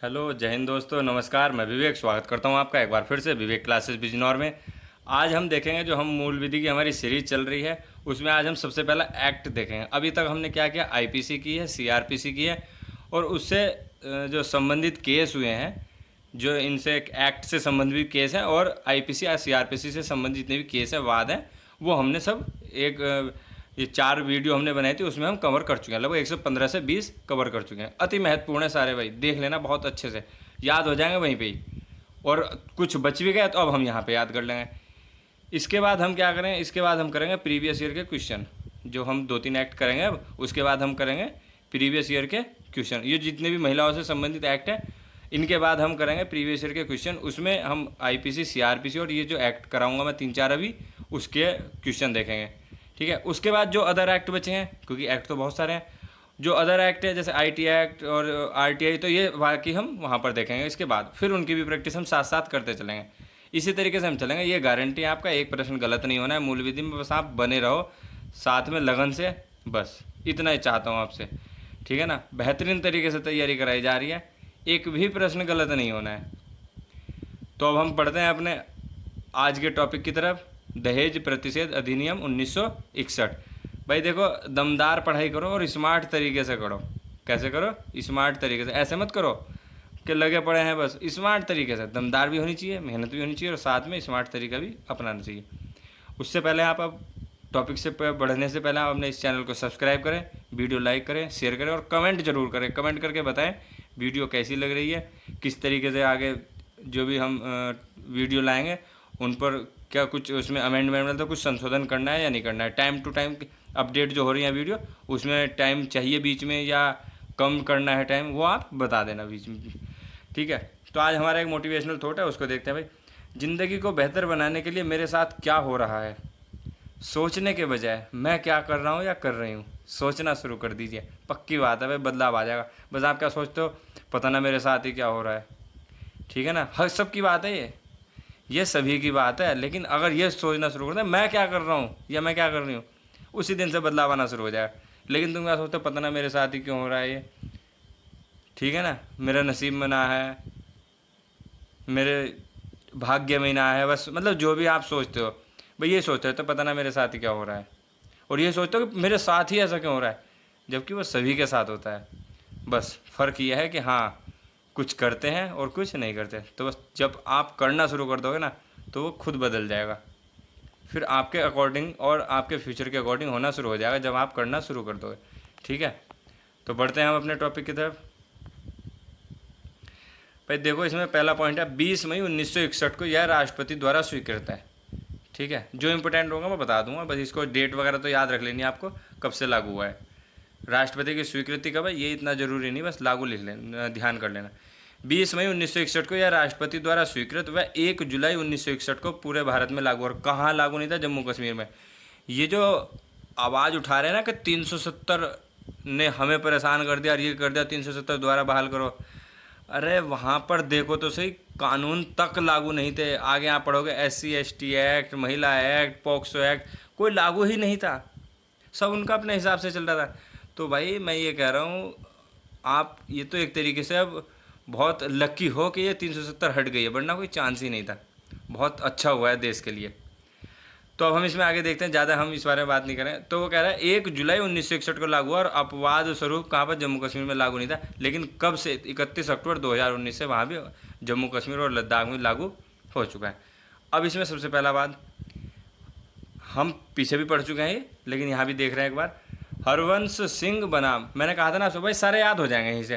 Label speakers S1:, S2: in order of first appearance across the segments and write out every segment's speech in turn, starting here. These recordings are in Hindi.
S1: हेलो, जय हिंद दोस्तों, नमस्कार। मैं विवेक स्वागत करता हूं आपका एक बार फिर से विवेक क्लासेस बिजनौर में। आज हम देखेंगे जो हम मूल विधि की हमारी सीरीज चल रही है उसमें आज हम सबसे पहला एक्ट देखेंगे। अभी तक हमने क्या किया, आईपीसी की है, सीआरपीसी की है और उससे जो संबंधित केस हुए हैं, जो इनसे एक एक्ट से संबंधित केस हैं और आईपीसी या सीआरपीसी से संबंधित जितने भी केस हैं, वाद हैं, वो हमने सब एक ये 4 वीडियो हमने बनाई थी, उसमें हम कवर कर चुके हैं। लगभग 115 से 20 कवर कर चुके हैं। अति महत्वपूर्ण है सारे भाई, देख लेना, बहुत अच्छे से याद हो जाएंगे वहीं पे ही। और कुछ बच भी गए तो अब हम यहाँ पे याद कर लेंगे। इसके बाद हम क्या करें, इसके बाद हम करेंगे प्रीवियस ईयर के क्वेश्चन। जो हम 2-3 एक्ट करेंगे अब, उसके बाद हम करेंगे प्रीवियस ईयर के क्वेश्चन। ये जितने भी महिलाओं से संबंधित एक्ट हैं, इनके बाद हम करेंगे प्रीवियस ईयर के क्वेश्चन। उसमें हम आईपीसी, सीआरपीसी और ये जो एक्ट कराऊंगा मैं 3-4 अभी, उसके क्वेश्चन देखेंगे। ठीक है। उसके बाद जो अदर एक्ट बचे हैं, क्योंकि एक्ट तो बहुत सारे हैं, जो अदर एक्ट है जैसे आईटी एक्ट और आरटीआई, तो ये बाकी हम वहाँ पर देखेंगे। इसके बाद फिर उनकी भी प्रैक्टिस हम साथ साथ करते चलेंगे। इसी तरीके से हम चलेंगे। ये गारंटी है आपका, एक प्रश्न गलत नहीं होना है मूल विधि में। बस आप बने रहो साथ में लगन से, बस इतना ही चाहता हूँ आपसे। ठीक है ना। बेहतरीन तरीके से तैयारी कराई जा रही है, एक भी प्रश्न गलत नहीं होना है। तो अब हम पढ़ते हैं अपने आज के टॉपिक की तरफ। दहेज प्रतिषेध अधिनियम 1961। भाई देखो, दमदार पढ़ाई करो और स्मार्ट तरीके से करो। कैसे करो? स्मार्ट तरीके से। ऐसे मत करो कि लगे पड़े हैं, बस स्मार्ट तरीके से। दमदार भी होनी चाहिए, मेहनत भी होनी चाहिए और साथ में स्मार्ट तरीका भी अपनाना चाहिए। उससे पहले आप अब टॉपिक से बढ़ने से पहले आप अपने इस चैनल को सब्सक्राइब करें, वीडियो लाइक करें, शेयर करें और कमेंट जरूर करें। कमेंट करके बताएं वीडियो कैसी लग रही है, किस तरीके से आगे जो भी हम वीडियो लाएंगे उन पर क्या कुछ उसमें अमेंडमेंट मतलब कुछ संशोधन करना है या नहीं करना है। टाइम टू टाइम अपडेट जो हो रही है वीडियो, उसमें टाइम चाहिए बीच में या कम करना है टाइम, वो आप बता देना बीच में। ठीक है। तो आज हमारा एक मोटिवेशनल थॉट है, उसको देखते हैं भाई। ज़िंदगी को बेहतर बनाने के लिए मेरे साथ क्या हो रहा है, सोचने के बजाय मैं क्या कर रहा हूँ या कर रही हूँ, सोचना शुरू कर दीजिए। पक्की बात है भाई, बदलाव आ जाएगा। बस आप क्या सोचते हो, पता ना मेरे साथ ही क्या हो रहा है। ठीक है ना। हर सबकी बात है ये सभी की बात है। लेकिन अगर ये सोचना शुरू कर दें मैं क्या कर रहा हूँ या मैं क्या कर रही हूँ, उसी दिन से बदलाव आना शुरू हो जाएगा। लेकिन तुम क्या सोचते हो, पता ना मेरे साथ ही क्यों हो रहा है ये। ठीक है ना। मेरा नसीब में ना है, मेरे भाग्य में ना है, बस मतलब जो भी आप सोचते हो भाई, ये सोचते हो तो पता ना मेरे साथ ही क्या हो रहा है। और ये सोचते हो कि मेरे साथ ही ऐसा क्यों हो रहा है, जबकि वो सभी के साथ होता है। बस फ़र्क यह है कि हाँ, कुछ करते हैं और कुछ नहीं करते। तो बस जब आप करना शुरू कर दोगे ना, तो वो खुद बदल जाएगा। फिर आपके अकॉर्डिंग और आपके फ्यूचर के अकॉर्डिंग होना शुरू हो जाएगा जब आप करना शुरू कर दोगे। ठीक है। तो बढ़ते हैं हम अपने टॉपिक की तरफ। भाई देखो, इसमें पहला पॉइंट है 20 मई 1961 को यह राष्ट्रपति द्वारा स्वीकृत है। ठीक है। जो इंपॉर्टेंट होगा मैं बता दूंगा, बस इसको डेट वगैरह तो याद रख लेनी है आपको, कब से लागू हुआ है। राष्ट्रपति की स्वीकृति कब है ये इतना जरूरी नहीं, बस लागू लिख लेना, ध्यान कर लेना। 20 मई 1961 को यह राष्ट्रपति द्वारा स्वीकृत व 1 जुलाई 1961 को पूरे भारत में लागू। और कहाँ लागू नहीं था? जम्मू कश्मीर में। ये जो आवाज़ उठा रहे हैं ना कि 370 ने हमें परेशान कर दिया और ये कर दिया, 370 द्वारा बहाल करो, अरे वहाँ पर देखो तो सही, कानून तक लागू नहीं थे। आगे आप पढ़ोगे SC ST एक्ट, महिला एक्ट, पॉक्सो एक्ट, कोई लागू ही नहीं था। सब उनका अपने हिसाब से चल रहा था। तो भाई मैं ये कह रहा हूँ, आप ये तो एक तरीके से अब बहुत लकी हो कि ये 370 हट गई है, वरना कोई चांस ही नहीं था। बहुत अच्छा हुआ है देश के लिए। तो अब हम इसमें आगे देखते हैं, ज़्यादा हम इस बारे में बात नहीं करें। तो वो कह रहा है 1 जुलाई 1961 को लागू हुआ और अपवाद स्वरूप कहाँ पर, जम्मू कश्मीर में लागू नहीं था। लेकिन कब से? 31 अक्टूबर 2019 से वहाँ भी जम्मू कश्मीर और लद्दाख में लागू हो चुका है। अब इसमें सबसे पहला बात, हम पीछे भी पढ़ चुके हैं ये, लेकिन यहाँ भी देख रहे हैं एक बार। हरवंश सिंह बनाम, मैंने कहा था ना भाई सारे याद हो जाएंगे यहीं से,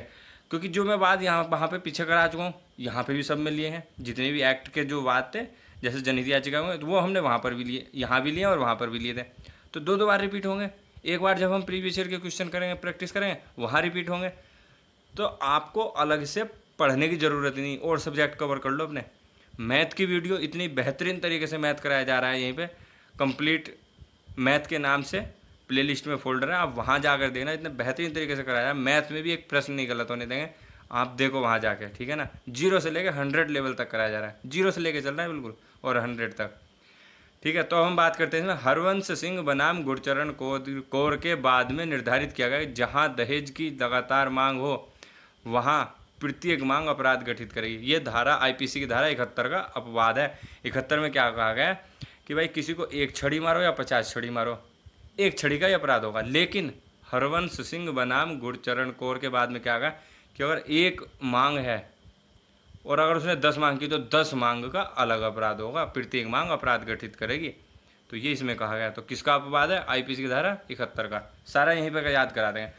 S1: क्योंकि जो मैं बात यहाँ वहाँ पे पीछे करा चुका हूँ, यहाँ पे भी सब में लिए हैं। जितने भी एक्ट के जो बात थे, जैसे जनहित याचिका हुए, तो वो हमने वहाँ पर भी लिए, यहाँ भी लिए और वहाँ पर भी लिए थे। तो 2 बार रिपीट होंगे। एक बार जब हम प्रीवियस ईयर के क्वेश्चन करेंगे, प्रैक्टिस करेंगे, वहाँ रिपीट होंगे। तो आपको अलग से पढ़ने की ज़रूरत ही नहीं, और सब्जेक्ट कवर कर लो अपने। मैथ की वीडियो इतनी बेहतरीन तरीके से मैथ कराया जा रहा है यहीं पे, कंप्लीट मैथ के नाम से प्लेलिस्ट में फोल्डर है, आप वहाँ जाकर देखना, इतने बेहतरीन तरीके से कराया है। मैथ में भी एक प्रश्न नहीं गलत होने देंगे, आप देखो वहाँ जाके। ठीक है ना। 0 से लेकर 100 लेवल तक कराया जा रहा है, 0 से लेकर चल रहा है बिल्कुल, और 100 तक। ठीक है। तो हम बात करते हैं इसमें, हरवंश सिंह बनाम गुरचरण कौर के बाद में निर्धारित किया गया कि जहाँ दहेज की लगातार मांग हो वहाँ प्रत्येक मांग अपराध गठित करेगी। ये धारा आईपीसी की धारा 71 का अपवाद है। 71 में क्या कहा गया है कि भाई किसी को एक छड़ी मारो या 50 छड़ी मारो, एक छड़ी का ही अपराध होगा। लेकिन हरवंश सिंह बनाम गुरचरण कौर के बाद में क्या कहा कि अगर एक मांग है और अगर उसने 10 मांग की तो 10 मांग का अलग अपराध होगा, प्रत्येक मांग अपराध गठित करेगी। तो ये इसमें कहा गया। तो किसका अपवाद है? आईपीसी की धारा 71 का। सारा यहीं पर याद करा देंगे।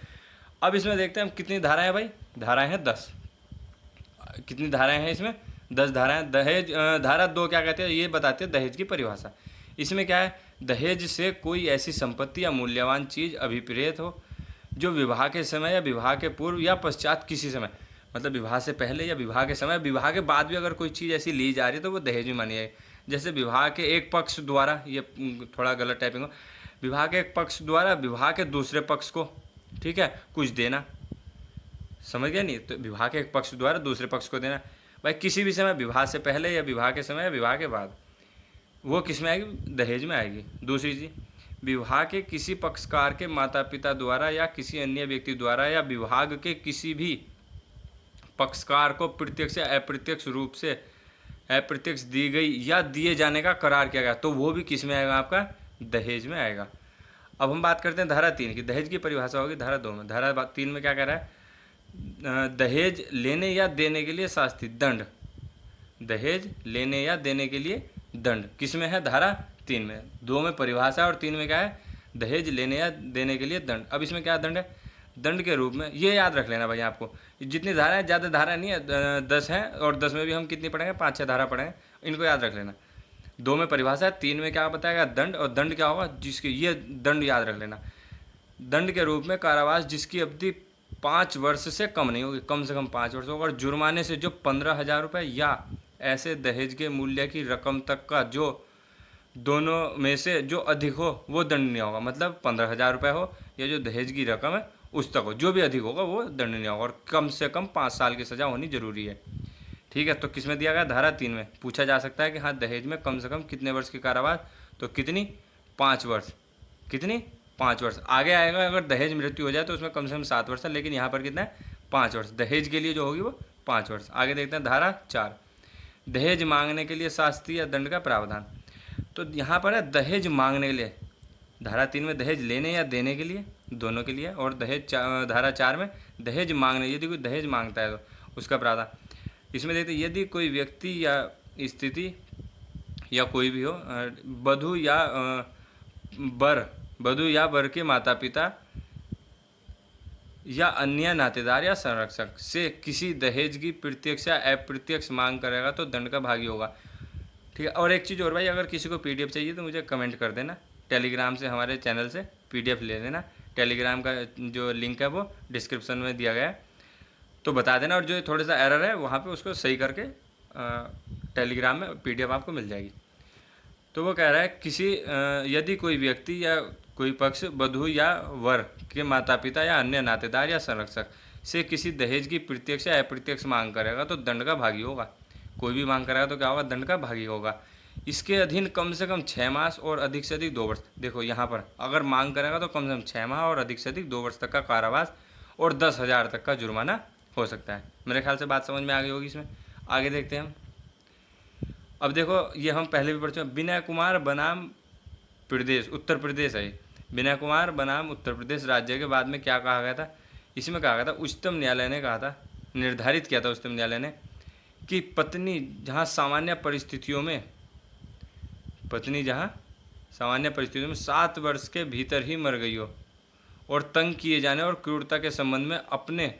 S1: अब इसमें देखते हैं हम कितनी धाराएं भाई। धाराएं हैं 10। कितनी धाराएं हैं इसमें? 10 धाराएं। दहेज धारा 2 क्या कहते हैं ये बताते हैं दहेज की परिभाषा। इसमें क्या है? दहेज से कोई ऐसी संपत्ति या मूल्यवान चीज़ अभिप्रेत हो जो विवाह के समय या विवाह के पूर्व या पश्चात किसी समय, मतलब विवाह से पहले या विवाह के समय, विवाह के बाद भी अगर कोई चीज़ ऐसी ली जा रही है तो वो दहेज में मानी जाएगी। जैसे विवाह के एक पक्ष द्वारा, ये थोड़ा गलत टाइपिंग हो, विवाह के एक पक्ष द्वारा विवाह के दूसरे पक्ष को, ठीक है, कुछ देना। समझ गया नहीं? तो विवाह के एक पक्ष द्वारा दूसरे पक्ष को देना भाई किसी भी समय, विवाह से पहले या विवाह के समय या विवाह के बाद, वो किस में आएगी? दहेज में आएगी। दूसरी चीज़, विवाह के किसी पक्षकार के माता पिता द्वारा या किसी अन्य व्यक्ति द्वारा या विभाग के किसी भी पक्षकार को प्रत्यक्ष या अप्रत्यक्ष रूप से अप्रत्यक्ष दी गई या दिए जाने का करार किया गया, तो वो भी किस में आएगा? आपका दहेज में आएगा। अब हम बात करते हैं धारा 3 की। दहेज की परिभाषा होगी धारा 2 में। धारा 3 में क्या कह रहा है? दहेज लेने या देने के लिए शास्ति, दंड। दहेज लेने या देने के लिए दंड किस में है? धारा 3 में। 2 में परिभाषा और 3 में क्या है? दहेज लेने या देने के लिए दंड। अब इसमें क्या दंड है? दंड के रूप में, ये याद रख लेना भाई आपको, जितनी धारा है ज़्यादा धारा नहीं है, 10 है, और 10 में भी हम कितनी पढ़ेंगे? 5-6 धारा पढ़ेंगे, इनको याद रख लेना। 2 में परिभाषा है, 3 में क्या बताएगा? दंड। और दंड क्या होगा? जिसके, ये दंड याद रख लेना, दंड के रूप में कारावास जिसकी अवधि 5 वर्ष से कम नहीं होगी, कम से कम 5 वर्ष होगा, और जुर्माने से जो 15,000 रुपये या ऐसे दहेज के मूल्य की रकम तक का जो दोनों में से जो अधिक हो वो दंड नहीं होगा। मतलब 15,000 रुपये हो या जो दहेज की रकम है उस तक हो, जो भी अधिक होगा वो दंड नहीं होगा, और कम से कम 5 साल की सज़ा होनी जरूरी है। ठीक है, तो किस में दिया गया? धारा 3 में। पूछा जा सकता है कि हाँ दहेज में कम से कम कितने वर्ष की कारावास? तो कितनी? 5 वर्ष। कितनी? 5 वर्ष। आगे आएगा अगर दहेज मृत्यु हो जाए तो उसमें कम से कम 7 वर्ष है, लेकिन यहाँ पर कितना है? 5 वर्ष। दहेज के लिए जो होगी वो 5 वर्ष। आगे देखते हैं धारा 4, दहेज मांगने के लिए शास्ति या दंड का प्रावधान। तो यहाँ पर है दहेज मांगने के लिए। धारा 3 में दहेज लेने या देने के लिए, दोनों के लिए, और धारा 4 में दहेज मांगने, यदि कोई दहेज मांगता है तो उसका प्रावधान। इसमें देखते हैं यदि कोई व्यक्ति या स्थिति या कोई भी हो, वधू या वर के माता पिता या अन्य नातेदार या संरक्षक से किसी दहेज की प्रत्यक्ष या अप्रत्यक्ष मांग करेगा तो दंड का भागी होगा। ठीक है। और एक चीज़ और भाई, अगर किसी को पीडीएफ चाहिए तो मुझे कमेंट कर देना, टेलीग्राम से हमारे चैनल से पीडीएफ ले लेना। टेलीग्राम का जो लिंक है वो डिस्क्रिप्शन में दिया गया है, तो बता देना। और जो थोड़ा सा एरर है वहाँ पे उसको सही करके टेलीग्राम में पीडीएफ आपको मिल जाएगी। तो वो कह रहा है किसी यदि कोई व्यक्ति या कोई पक्ष वधू या वर के माता पिता या अन्य नातेदार या संरक्षक से किसी दहेज की प्रत्यक्ष या अप्रत्यक्ष मांग करेगा तो दंड का भागी होगा। कोई भी मांग करेगा तो क्या होगा? दंड का भागी होगा। इसके अधीन कम से कम 6 मास और अधिक से अधिक 2 वर्ष। देखो यहाँ पर अगर मांग करेगा तो कम से कम 6 माह और अधिक से अधिक 2 वर्ष तक का कारावास और 10,000 तक का जुर्माना हो सकता है। मेरे ख्याल से बात समझ में आ गई होगी। इसमें आगे देखते हैं हम। अब देखो ये हम पहले भी पढ़ चुके हैं। विनय कुमार बनाम प्रदेश, उत्तर प्रदेश है। विनय कुमार बनाम उत्तर प्रदेश राज्य के बाद में क्या कहा गया था? इसमें कहा गया था, उच्चतम न्यायालय ने कहा था, निर्धारित किया था उच्चतम न्यायालय ने कि पत्नी जहाँ सामान्य परिस्थितियों में 7 वर्ष के भीतर ही मर गई हो और तंग किए जाने और क्रूरता के संबंध में अपने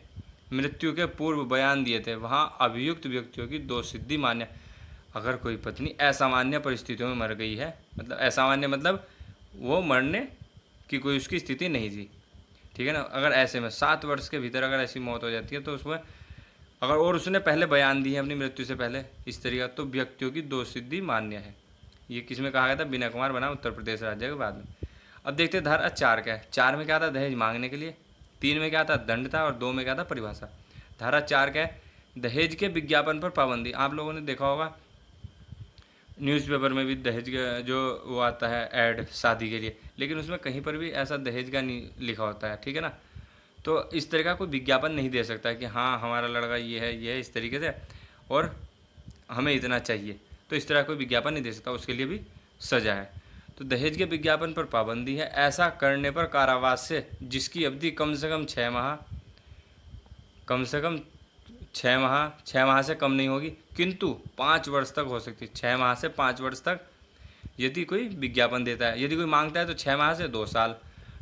S1: मृत्यु के पूर्व बयान दिए थे, वहाँ अभियुक्त व्यक्तियों की दोषसिद्धि मान्य। अगर कोई पत्नी असामान्य परिस्थितियों में मर गई है, मतलब असामान्य मतलब वो मरने की कोई उसकी स्थिति नहीं थी, ठीक है ना। अगर ऐसे में 7 वर्ष के भीतर अगर ऐसी मौत हो जाती है तो उसमें अगर और उसने पहले बयान दी है अपनी मृत्यु से पहले इस तरीका, तो व्यक्तियों की दोषसिद्धि मान्य है। ये किस में कहा गया था? विनय कुमार बनाम उत्तर प्रदेश राज्य के बाद में। अब देखते हैं धारा 4 क्या है। 4 में क्या था? दहेज मांगने के लिए। 3 में क्या था? दंड था। और 2 में क्या था? परिभाषा। धारा 4 क्या है? दहेज के विज्ञापन पर पाबंदी। आप लोगों ने देखा होगा न्यूज़पेपर में भी दहेज का जो वो आता है ऐड शादी के लिए, लेकिन उसमें कहीं पर भी ऐसा दहेज का नहीं लिखा होता है, ठीक है ना। तो इस तरह का कोई विज्ञापन नहीं दे सकता कि हाँ हमारा लड़का ये है इस तरीके से और हमें इतना चाहिए, तो इस तरह कोई विज्ञापन नहीं दे सकता, उसके लिए भी सजा है। तो दहेज के विज्ञापन पर पाबंदी है। ऐसा करने पर कारावास से जिसकी अवधि कम से कम 6 माह, कम से कम 6 माह से कम नहीं होगी, किंतु 5 वर्ष तक हो सकती है। 6 माह से 5 वर्ष तक यदि कोई विज्ञापन देता है, यदि कोई मांगता है तो 6 माह से 2 साल,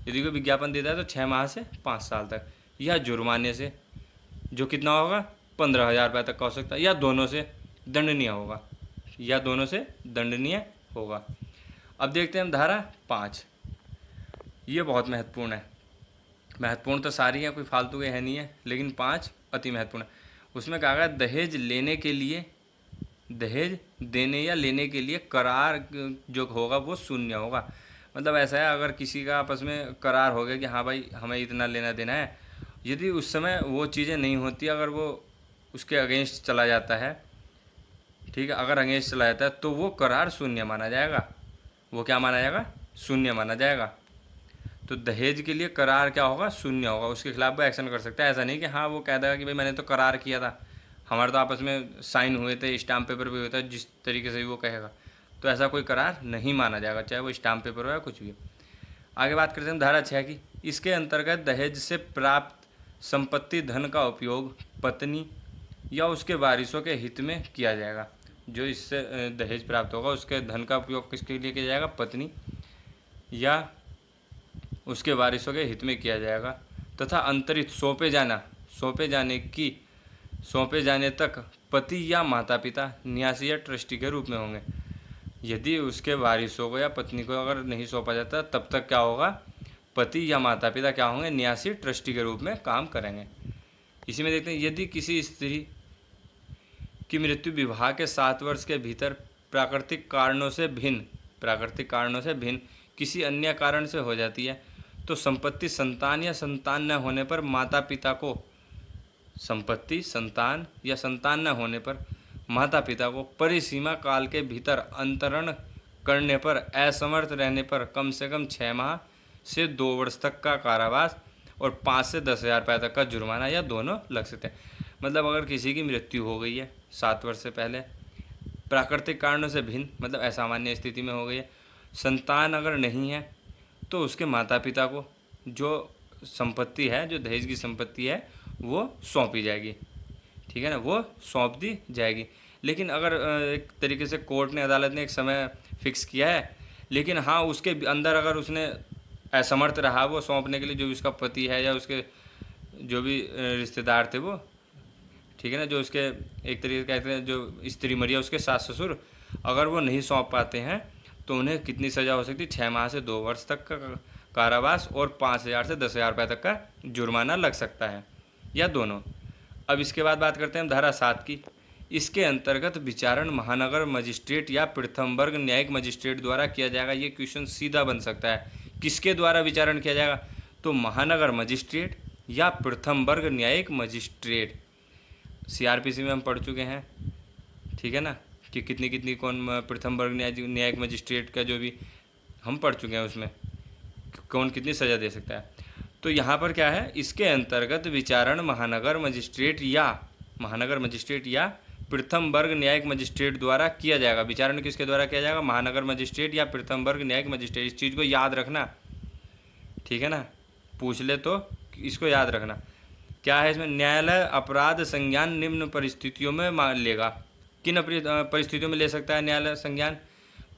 S1: यदि कोई विज्ञापन देता है तो 6 माह से 5 साल तक, या जुर्माने से जो कितना होगा 15,000 रुपये तक का हो सकता है, या दोनों से दंडनीय होगा, या दोनों से दंडनीय होगा। अब देखते हैं हम धारा 5। ये बहुत महत्वपूर्ण है। महत्वपूर्ण तो सारी है, कोई फालतू के है नहीं है, लेकिन 5 अति महत्वपूर्ण है। उसमें कहा गया दहेज लेने के लिए, दहेज देने या लेने के लिए करार जो होगा वो शून्य होगा। मतलब ऐसा है, अगर किसी का आपस में करार हो गया कि हाँ भाई हमें इतना लेना देना है, यदि उस समय वो चीज़ें नहीं होती, अगर वो उसके अगेंस्ट चला जाता है, ठीक है, अगर अगेंस्ट चला जाता है तो वो करार शून्य माना जाएगा। वो क्या माना जाएगा? शून्य माना जाएगा। तो दहेज के लिए करार क्या होगा? शून्य होगा। उसके खिलाफ वो एक्शन कर सकता है। ऐसा नहीं कि हाँ वो कह देगा कि भाई मैंने तो करार किया था, हमारे तो आपस में साइन हुए थे, स्टाम्प पेपर भी होता है, जिस तरीके से भी वो कहेगा, तो ऐसा कोई करार नहीं माना जाएगा, चाहे वो स्टाम्प पेपर हो या कुछ भी हो। आगे बात करते हैं धारा 6 की। इसके अंतर्गत दहेज से प्राप्त संपत्ति धन का उपयोग पत्नी या उसके वारिसों के हित में किया जाएगा। जो इससे दहेज प्राप्त होगा उसके धन का उपयोग किसके लिए किया जाएगा? पत्नी या उसके वारिसों के हित में किया जाएगा। तथा अंतरित सौंपे जाने तक पति या माता पिता न्यासी या ट्रस्टी के रूप में होंगे। यदि उसके वारिसों को या पत्नी को अगर नहीं सौंपा जाता तब तक क्या होगा? पति या माता पिता क्या होंगे? न्यासी ट्रस्टी के रूप में काम करेंगे। इसी में देखते हैं, यदि किसी स्त्री की मृत्यु विवाह के 7 वर्ष के भीतर प्राकृतिक कारणों से भिन्न किसी अन्य कारण से हो जाती है तो संपत्ति संतान या संतान न होने पर माता पिता को परिसीमा काल के भीतर अंतरण करने पर असमर्थ रहने पर कम से कम 6 माह से 2 वर्ष तक का कारावास और 5 से 10,000 रुपये तक का जुर्माना या दोनों लग सकते हैं। मतलब अगर किसी की मृत्यु हो गई है 7 वर्ष से पहले, प्राकृतिक कारणों से भिन्न मतलब असामान्य स्थिति में हो गई है, संतान अगर नहीं है तो उसके माता पिता को जो संपत्ति है, जो दहेज की संपत्ति है, वो सौंपी जाएगी। ठीक है ना, वो सौंप दी जाएगी। लेकिन अगर एक तरीके से कोर्ट ने, अदालत ने एक समय फिक्स किया है, लेकिन हाँ उसके अंदर अगर उसने असमर्थ रहा वो सौंपने के लिए, जो भी उसका पति है या उसके जो भी रिश्तेदार थे वो, ठीक है ना, जो उसके एक तरीके से कहते हैं जो स्त्री मरिया उसके सास ससुर, अगर वो नहीं सौंप पाते हैं तो उन्हें कितनी सज़ा हो सकती है? 6 माह से 2 वर्ष तक का कारावास और 5,000 से 10,000 रुपये तक का जुर्माना लग सकता है, या दोनों। अब इसके बाद बात करते हैं धारा 7 की। इसके अंतर्गत विचारण महानगर मजिस्ट्रेट या प्रथम वर्ग न्यायिक मजिस्ट्रेट द्वारा किया जाएगा। ये क्वेश्चन सीधा बन सकता है, किसके द्वारा विचारण किया जाएगा? तो महानगर मजिस्ट्रेट या प्रथम वर्ग न्यायिक मजिस्ट्रेट। CRPC में हम पढ़ चुके हैं, ठीक है ना, कि कितनी कौन प्रथम वर्ग न्यायिक मजिस्ट्रेट का जो भी हम पढ़ चुके हैं, उसमें कौन कितनी सज़ा दे सकता है। तो यहाँ पर क्या है? इसके अंतर्गत विचारण महानगर मजिस्ट्रेट या प्रथम वर्ग न्यायिक मजिस्ट्रेट द्वारा किया जाएगा। विचारण किसके द्वारा किया जाएगा? महानगर मजिस्ट्रेट या प्रथम वर्ग न्यायिक मजिस्ट्रेट। इस चीज़ को याद रखना, ठीक है ना, पूछ ले तो इसको याद रखना। क्या है इसमें? न्यायालय अपराध संज्ञान निम्न परिस्थितियों में लेगा। किन परिस्थितियों में ले सकता है न्यायालय संज्ञान?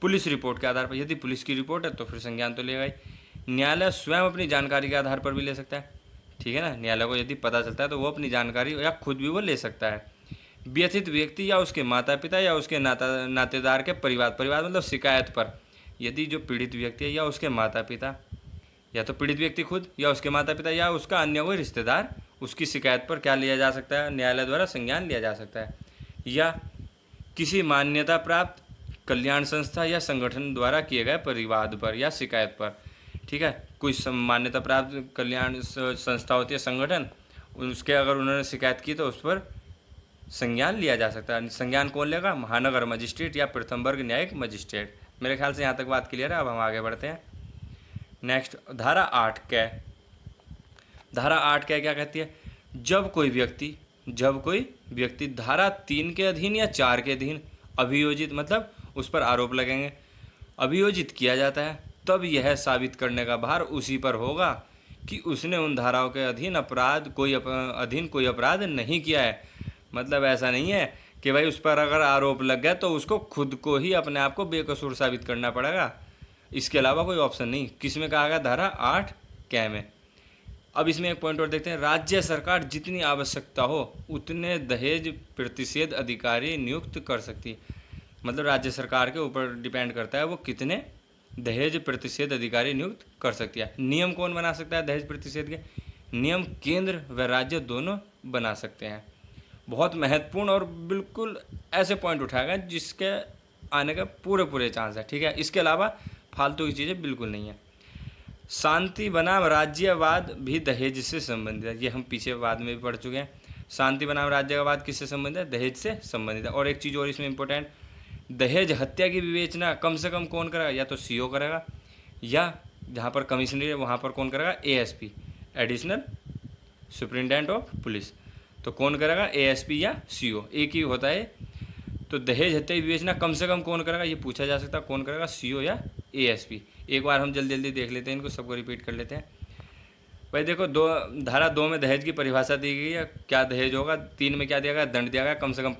S1: पुलिस रिपोर्ट के आधार पर। यदि पुलिस की रिपोर्ट है तो फिर संज्ञान तो लेगा ही। न्यायालय स्वयं अपनी जानकारी के आधार पर भी ले सकता है, ठीक है ना, न्यायालय को यदि पता चलता है तो वो अपनी जानकारी या खुद भी वो ले सकता है। व्यथित व्यक्ति या उसके माता पिता या उसके नातेदार के परिवार मतलब शिकायत पर, यदि जो पीड़ित व्यक्ति है या उसके माता पिता, या तो पीड़ित व्यक्ति खुद या उसके माता पिता या उसका अन्य कोई रिश्तेदार, उसकी शिकायत पर क्या लिया जा सकता है? न्यायालय द्वारा संज्ञान लिया जा सकता है। या किसी मान्यता प्राप्त कल्याण संस्था या संगठन द्वारा किए गए परिवाद पर या शिकायत पर, ठीक है, कोई मान्यता प्राप्त कल्याण संस्था होती है, संगठन, उसके अगर उन्होंने शिकायत की तो उस पर संज्ञान लिया जा सकता है। संज्ञान कौन लेगा? महानगर मजिस्ट्रेट या प्रथम वर्ग न्यायिक मजिस्ट्रेट। मेरे ख्याल से यहाँ तक बात क्लियर है। अब हम आगे बढ़ते हैं। नेक्स्ट धारा 8 क्या है? धारा 8 क्या कहती है? जब कोई व्यक्ति धारा 3 के अधीन या 4 के अधीन अभियोजित, मतलब उस पर आरोप लगेंगे, अभियोजित किया जाता है, तब यह साबित करने का भार उसी पर होगा कि उसने उन धाराओं के अधीन कोई अपराध नहीं किया है। मतलब ऐसा नहीं है कि भाई उस पर अगर आरोप लग गया तो उसको खुद को ही अपने आप को बेकसूर साबित करना पड़ेगा, इसके अलावा कोई ऑप्शन नहीं। किस में कहा गया? धारा 8 कै में। अब इसमें एक पॉइंट और देखते हैं, राज्य सरकार जितनी आवश्यकता हो उतने दहेज प्रतिषेध अधिकारी नियुक्त कर सकती है। मतलब राज्य सरकार के ऊपर डिपेंड करता है वो कितने दहेज प्रतिषेध अधिकारी नियुक्त कर सकती है। नियम कौन बना सकता है दहेज प्रतिषेध के? नियम केंद्र व राज्य दोनों बना सकते हैं। बहुत महत्वपूर्ण और बिल्कुल ऐसे पॉइंट उठाएगा जिसके आने का पूरे चांस है, ठीक है। इसके अलावा फालतू की चीज़ें बिल्कुल नहीं है। शांति बनाम राज्यवाद भी दहेज से संबंधित है, ये हम पीछे बाद में भी पढ़ चुके हैं। शांति बनाम राज्यवाद किससे संबंधित है? दहेज से संबंधित है। और एक चीज़ और इसमें इंपॉर्टेंट, दहेज हत्या की विवेचना कम से कम कौन करेगा? या तो सीओ करेगा, या जहाँ पर कमिश्नर है वहाँ पर कौन करेगा? ASP, additional superintendent of police. तो कौन करेगा? एएसपी या सीओ, एक ही होता है। तो दहेज हत्या की विवेचना कम से कम कौन करेगा, ये पूछा जा सकता है, कौन करेगा? सीओ या एएसपी। एक बार हम जल्दी देख लेते हैं, इनको सबको रिपीट कर लेते हैं। भाई देखो, धारा 2 में दहेज की परिभाषा दी गई है, क्या दहेज होगा। 3 में क्या दिया गया? दंड दिया गया कम से कम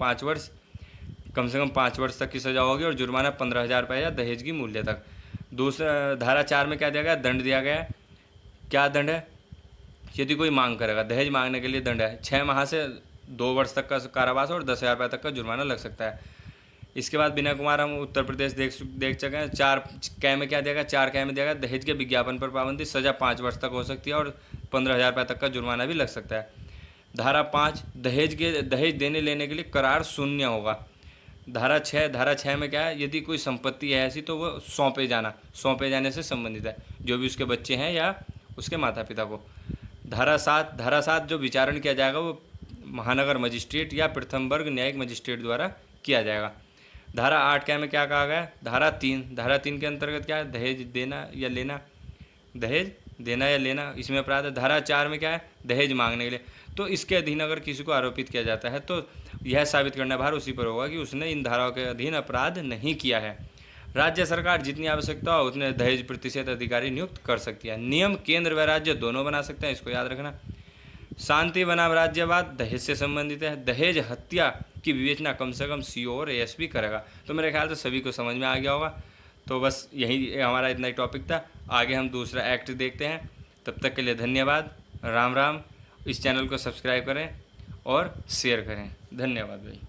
S1: 5 वर्ष तक की सजा होगी और जुर्माना 15,000 रुपये या दहेज की मूल्य तक। दूसरा धारा 4 में क्या दिया गया? दंड दिया गया है। क्या दंड है? यदि कोई मांग करेगा, दहेज मांगने के लिए दंड है 6 माह से 2 वर्ष तक का कारावास और 10,000 रुपये तक का जुर्माना लग सकता है। इसके बाद विनय कुमार हम उत्तर प्रदेश देख चुके हैं। 4 कै में क्या दिया गया? 4 कै में दिया गया दहेज के विज्ञापन पर पाबंदी, सजा 5 वर्ष तक हो सकती है और 15,000 रुपये तक का जुर्माना भी लग सकता है। धारा 5 दहेज देने लेने के लिए करार शून्य होगा। धारा 6 में क्या है? यदि कोई संपत्ति है ऐसी तो वो सौंपे जाने से संबंधित है, जो भी उसके बच्चे हैं या उसके माता पिता को। धारा 7 जो विचारण किया जाएगा वो महानगर मजिस्ट्रेट या प्रथम वर्ग न्यायिक मजिस्ट्रेट द्वारा किया जाएगा। धारा 8 क्या में क्या कहा गया है? धारा 3 के अंतर्गत क्या है? दहेज देना या लेना, इसमें अपराध है। धारा 4 में क्या है? दहेज मांगने के लिए। तो इसके अधीन अगर किसी को आरोपित किया जाता है तो यह साबित करना भार उसी पर होगा कि उसने इन धाराओं के अधीन अपराध नहीं किया है। राज्य सरकार जितनी आवश्यकता हो उतने दहेज प्रतिषेध अधिकारी नियुक्त कर सकती है। नियम केंद्र व राज्य दोनों बना सकते हैं, इसको याद रखना। शांति बनाम राज्यवाद दहेज से संबंधित है। दहेज हत्या की विवेचना कम से कम सीओ और एएसपी करेगा। तो मेरे ख्याल से सभी को समझ में आ गया होगा। तो बस यही हमारा इतना ही टॉपिक था। आगे हम दूसरा एक्ट देखते हैं। तब तक के लिए धन्यवाद। राम राम। इस चैनल को सब्सक्राइब करें और शेयर करें। धन्यवाद भाई।